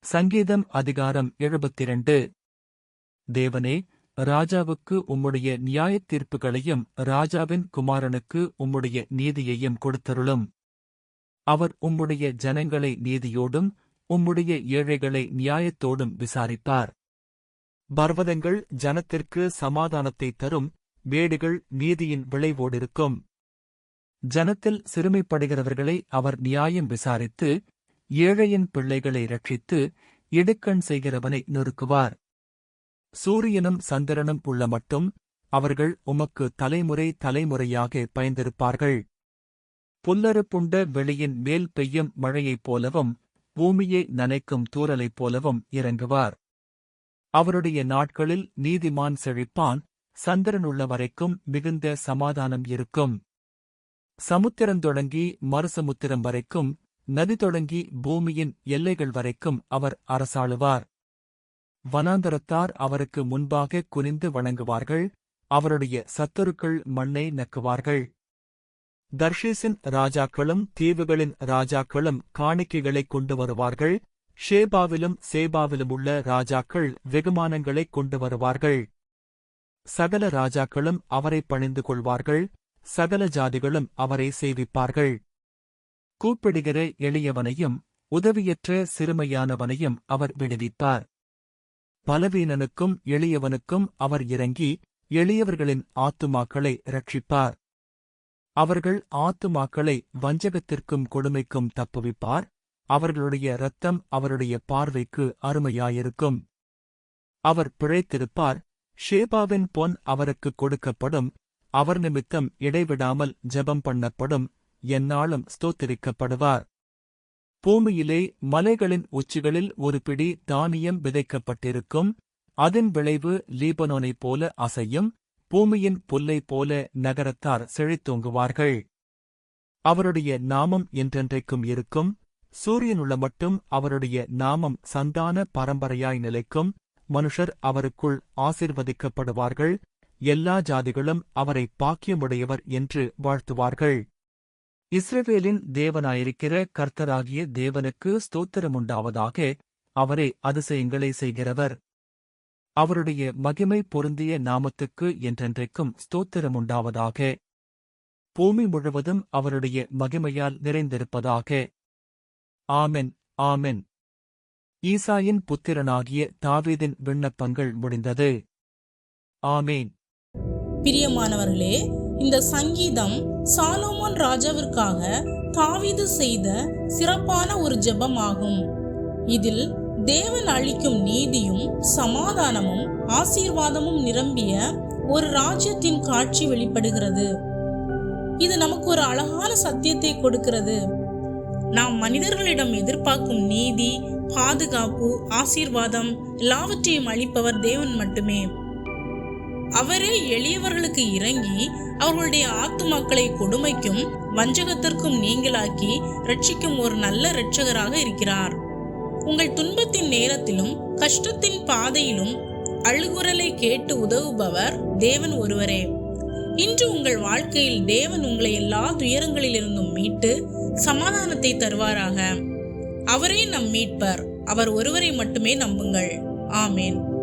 சங்கீதம் அதிகாரம் 72. தேவனே, ராஜாவுக்கு உம்முடைய நியாயத் தீர்ப்புகளையும் ராஜாவின் குமாரனுக்கு உம்முடைய நீதியையும் கொடுத்தருளும். அவர் உம்முடைய ஜனங்களை நீதியோடும் உம்முடைய ஏழைகளை நியாயத்தோடும் விசாரிப்பார். பர்வதங்கள் ஜனத்திற்கு சமாதானத்தை தரும், மேடுகள் நீதியின் விளைவோடிருக்கும். ஜனத்தில் சிறுமைப்படுகிறவர்களை அவர் நியாயம் விசாரித்து, ஏழையின் பிள்ளைகளை ரட்சித்து, இடுக்கண் செய்கிறவனை நொறுக்குவார். சூரியனும் சந்திரனும் உள்ள மட்டும் அவர்கள் உமக்கு தலைமுறை தலைமுறையாக பயந்திருப்பார்கள். புல்லறுப்புண்ட வெளியின் மேல் பெய்யும் மழையைப் போலவும் பூமியை நனைக்கும் தூறலைப் போலவும் இறங்குவார். அவருடைய நாட்களில் நீதிமான் செழிப்பான், சந்திரனுள்ள வரைக்கும் மிகுந்த சமாதானம் இருக்கும். சமுத்திரம் தொடங்கி மறுசமுத்திரம் வரைக்கும், நதி தொடங்கி பூமியின் எல்லைகள் வரைக்கும் அவர் அரசாளுவார். வனாந்தரத்தார் அவருக்கு முன்பாக குனிந்து வணங்குவார்கள், அவருடைய சத்துருக்கள் மண்ணை நக்குவார்கள். தர்ஷீசின் ராஜாக்களும் தீவுகளின் ராஜாக்களும் காணிக்கைகளைக் கொண்டு வருவார்கள். ஷேபாவிலும் சேபாவிலுமுள்ள ராஜாக்கள் வெகுமானங்களைக் கொண்டு வருவார்கள். சகல ராஜாக்களும் அவரை பணிந்து கொள்வார்கள், சகல ஜாதிகளும் அவரை சேவிப்பார்கள். கூப்பிடுகிற எளியவனையும் உதவியற்ற சிறுமையானவனையும் அவர் விடுவிப்பார். பலவீனனுக்கும் எளியவனுக்கும் அவர் இறங்கி எளியவர்களின் ஆத்துமாக்களை ரட்சிப்பார். அவர்கள் ஆத்துமாக்களை வஞ்சகத்திற்கும் கொடுமைக்கும் தப்புவிப்பார். அவர்களுடைய இரத்தம் அவருடைய பார்வைக்கு அருமையாயிருக்கும். அவர் பிழைத்திருப்பார். ஷேபாவின் பொன் அவருக்கு கொடுக்கப்படும். அவர் நிமித்தம் இடைவிடாமல் ஜெபம் பண்ணப்படும். எந்நாளும் ஸ்தோத்திரிக்கப்படுவார். பூமியிலே மலைகளின் உச்சிகளில் ஒரு பிடி தானியம் விதைக்கப்பட்டிருக்கும். அதன் விளைவு லீபனோனைப் போல அசையும். பூமியின் புல்லைப் போல நகரத்தார் செழித்தோங்குவார்கள். அவருடைய நாமம் என்றென்றைக்கும் இருக்கும். சூரியனுள்ள மட்டும் அவருடைய நாமம் சந்தான பரம்பரையாய் நிலைக்கும். மனுஷர் அவருக்குள் ஆசீர்வதிக்கப்படுவார்கள். எல்லா ஜாதிகளும் அவரை பாக்கியமுடையவர் என்று வாழ்த்துவார்கள். இஸ்ரவேலின் தேவனாயிருக்கிற கர்த்தராகிய தேவனுக்கு ஸ்தோத்திரமுண்டாவதாக. அவரே அதிசயங்களை செய்கிறவர். அவருடைய மகிமை பொருந்திய நாமத்துக்கு என்றென்றைக்கும் ஸ்தோத்திரமுண்டாவதாக. பூமி முழுவதும் அவருடைய மகிமையால் நிறைந்திருப்பதாக. ஆமென், ஆமென். ஈசாயின் புத்திரனாகிய தாவீதின் விண்ணப்பங்கள் முடிந்தது. ஆமேன். பிரியமானவர்களே, இந்த சங்கீதம் சாலோமோன் ராஜாவிற்காக தாவீது செய்த சிறப்பான ஒரு ஜெபமாகும். இதில் தேவன் அளிக்கும் நீதியும் சமாதானமும் ஆசீர்வாதமும் நிரம்பிய ஒரு ராஜ்யத்தின் காட்சி வெளிப்படுகிறது. இது நமக்கு ஒரு அழகான சத்தியத்தை கொடுக்கிறது. நாம் மனிதர்களிடம் எதிர்பார்க்கும் நீதி, பாதுகாப்பு, ஆசீர்வாதம் எல்லாவற்றையும் அளிப்பவர் தேவன் மட்டுமே. அவரே எளியவர்களுக்கு இறங்கி அவர்களுடைய ஆத்துமாக்களை கொடுமைக்கும் வஞ்சகத்திற்கும் நீங்களாக்கி ரட்சிக்கும் ஒரு நல்ல இரட்சகராக இருக்கிறார். உங்கள் துன்பத்தின் நேரத்திலும் கஷ்டத்தின் பாதையிலும் அழுகுரலை கேட்டு உதவுபவர் தேவன் ஒருவரே. இன்று உங்கள் வாழ்க்கையில் தேவன் உங்களை எல்லா துயரங்களிலிருந்தும் மீட்டு சமாதானத்தை தருவாராக. அவரே நம் மீட்பர். அவர் ஒருவரை மட்டுமே நம்புங்கள். ஆமேன்.